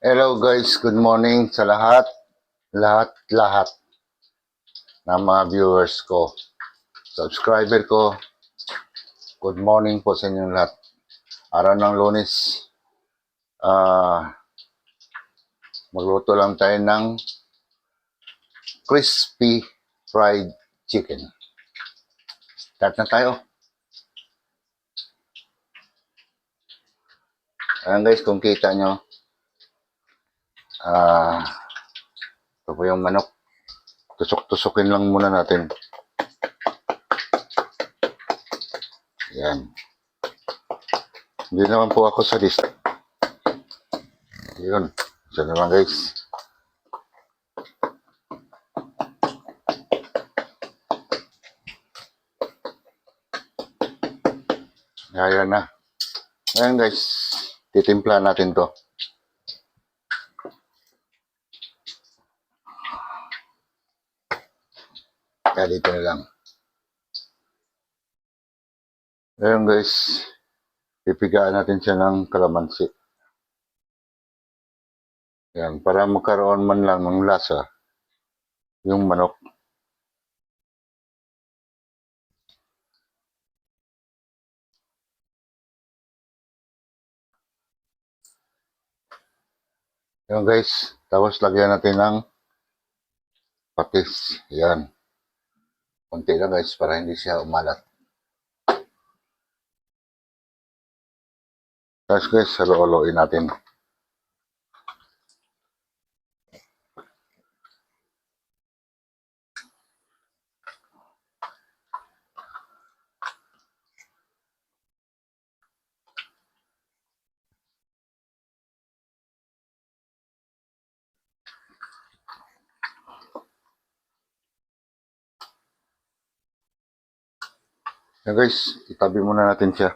Hello guys, good morning sa lahat, lahat ng mga viewers ko, subscriber ko. Good morning po sa inyong lahat. Araw ng Lunes, magluto lang tayo ng crispy fried chicken. Start na tayo. Ayan guys, kung kita nyo, ito po yung manok. Tusok-tusokin lang muna natin. Yan. Hindi naman po ako sa list. Yun. Isa naman guys. Ayan na. Ayan guys. Titimpla natin to. Kaya dito na lang. Ayan guys. Pipigaan natin siya ng kalamansi. Yan, para magkaroon man lang ng lasa yung manok. Yan guys, tapos lagyan natin ng patis. Yan. Kunti lang guys para hindi siya umalat. Tapos guys, halo-haloin natin. Yan guys, itabi muna natin siya.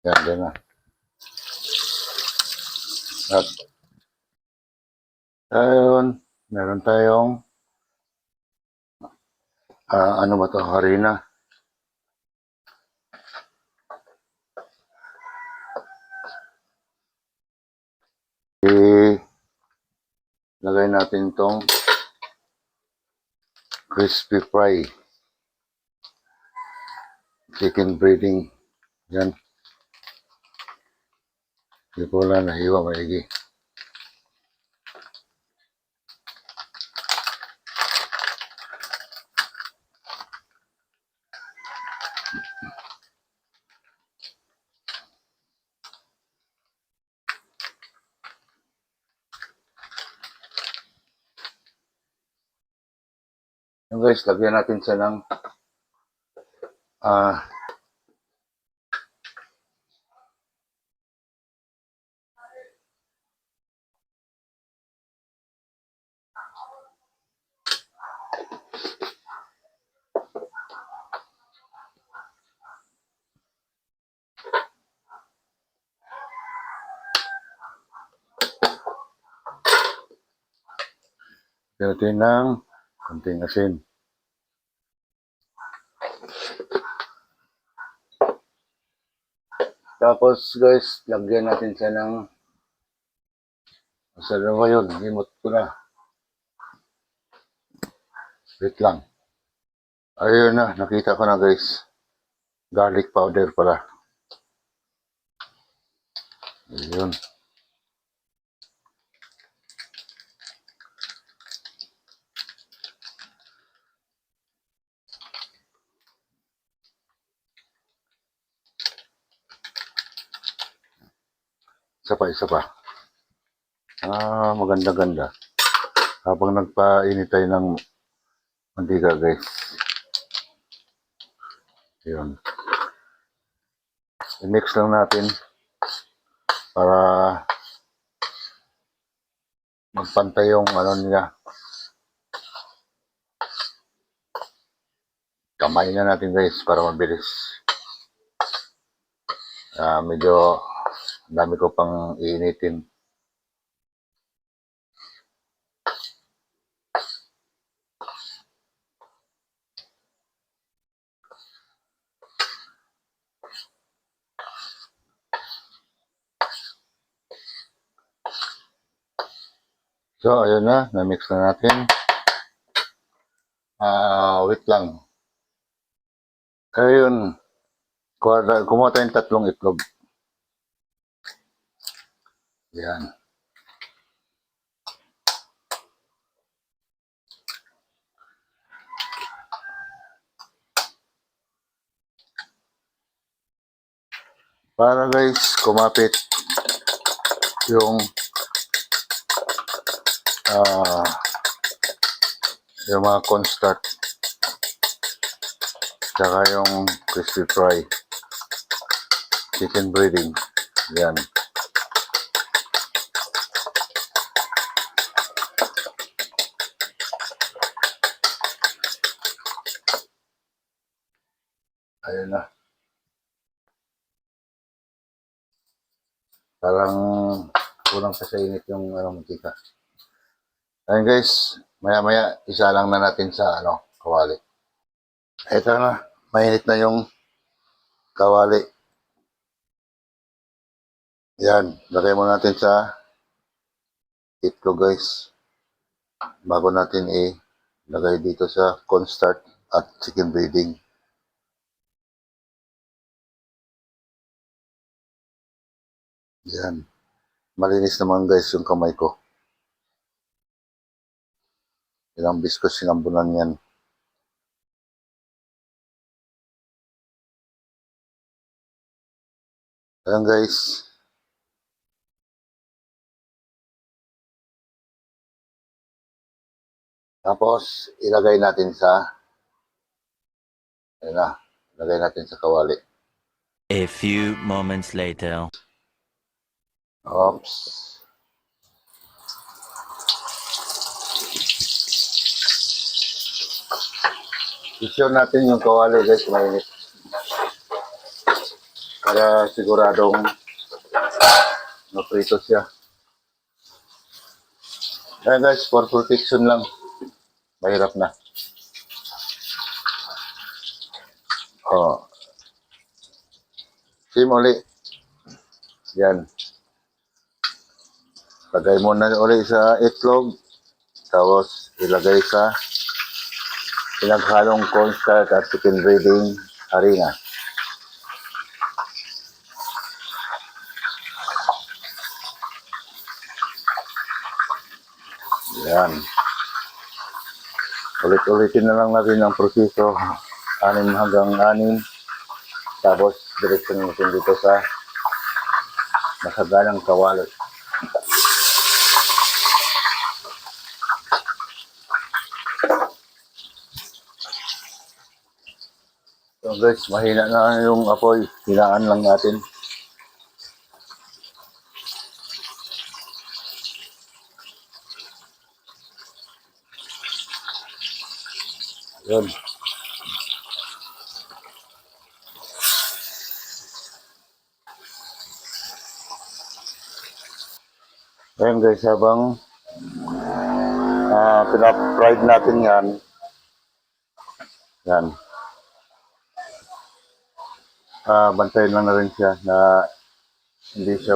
Yan, yan na. At ayun, meron tayong ano ba to, harina. Lagay natin tong crispy fry chicken breading. Yan. Hindi ko lang nahiwa maigi. Yan guys, lagyan natin siya ng natin ng konting asin. Tapos guys, lagyan natin siya ng asa na ba yun? Limot ko na. Wait lang. Ayun na, nakita ko na guys. Garlic powder pala. Ayun. Isa pa. Maganda-ganda. Habang nagpainit tayo ng mantika guys. Ayun. I-mix lang natin para magpantay yung ano niya. Kamay na natin guys para mabilis. Medyo dami ko pang iinitin. So, ayun na. Na-mix na natin. Wait lang. Ayun. Kumuha tayong 3 itlog. Yan. Para guys, kumapit yung ah yung mga cornstarch tsaka yung crispy fry chicken breading. Yan. Ayun na. Parang kulang pa sa init yung mantika. Ayun guys, maya-maya isa lang na natin sa kawali. Ito na, mainit na yung kawali. Yan, lagay mo natin sa itlog guys. Bago natin lagay dito sa cornstarch at chicken breading. Yan. Malinis naman guys yung kamay ko. Ilang biskos sinambunan yan. Ayan guys. Tapos, ilagay natin sa, ayun na, ilagay natin sa kawali. A few moments later. Oops. I-sure natin yung kawali guys, mainit. Para siguradong maprito siya. Ayan guys, for protection lang. Mahirap na. Oh. Sim uli. Yan. Lagay mo na uli sa itlog. Tapos ilagay sa pinaghalong cornstarch at chicken breading harina. Yan. Ulit-ulitin na lang natin ang proseso. 6 hanggang 6. Tapos diretso natin dito sa masagalang kawali. So guys, mahina na yung apoy. Hinaan lang natin. Yun. Ayan guys, habang pinap-fried natin yan. Yan. Bantayin lang na rin siya na hindi siya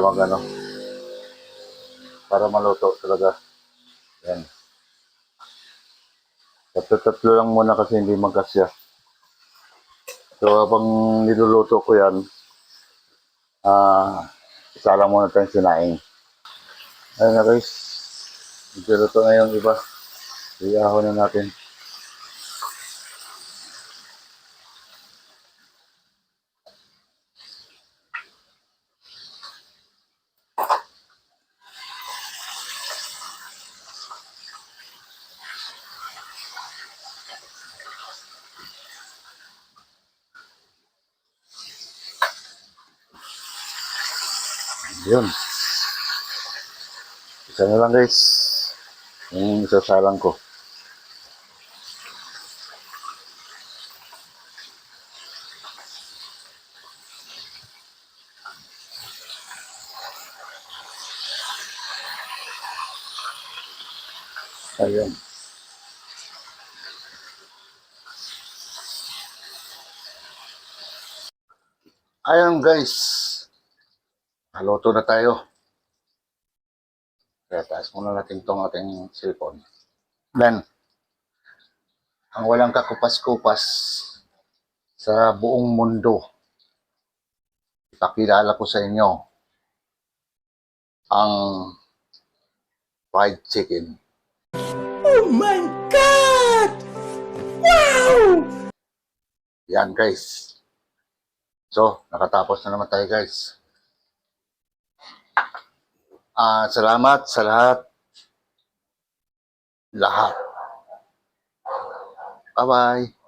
para maluto talaga. Yan. Tatlo lang muna kasi hindi magkasya. So habang niluluto ko yan, isa lang muna tayong sinaing. Ayun na guys, niluluto na yung iba. Iyaho na natin. Yun. Isa na lang guys. Yung isasalang ko. Ayun. Ayun guys. Haluto na tayo. Kaya taas muna natin itong ating cellphone. Then, ang walang kakupas-kupas sa buong mundo, ipakilala ko sa inyo ang fried chicken. Oh my God! Wow! Yan guys. So, nakatapos na naman tayo guys. Salamat sa lahat. Bye-bye.